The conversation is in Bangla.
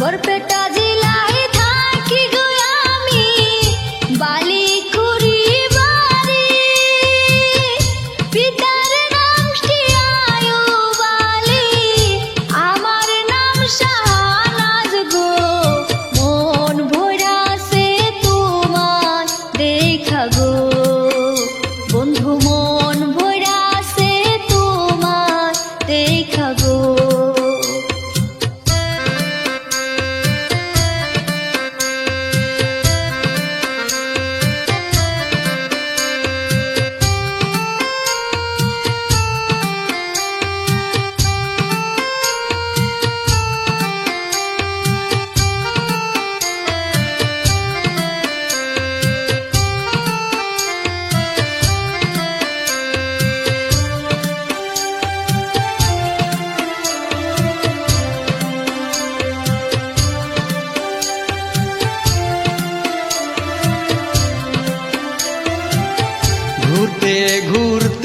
বরপেটা জেলায় থাকি গো আমি, বালিখুরি বাড়ি। পিতার নাম আয়ুব আলী, আমার নাম শাহনাজ গো। মন ভরাছে তোমার দেখা গো বন্ধু, মন ভরাছে তোমার দেখা গো। ঘুরতে ঘুরতে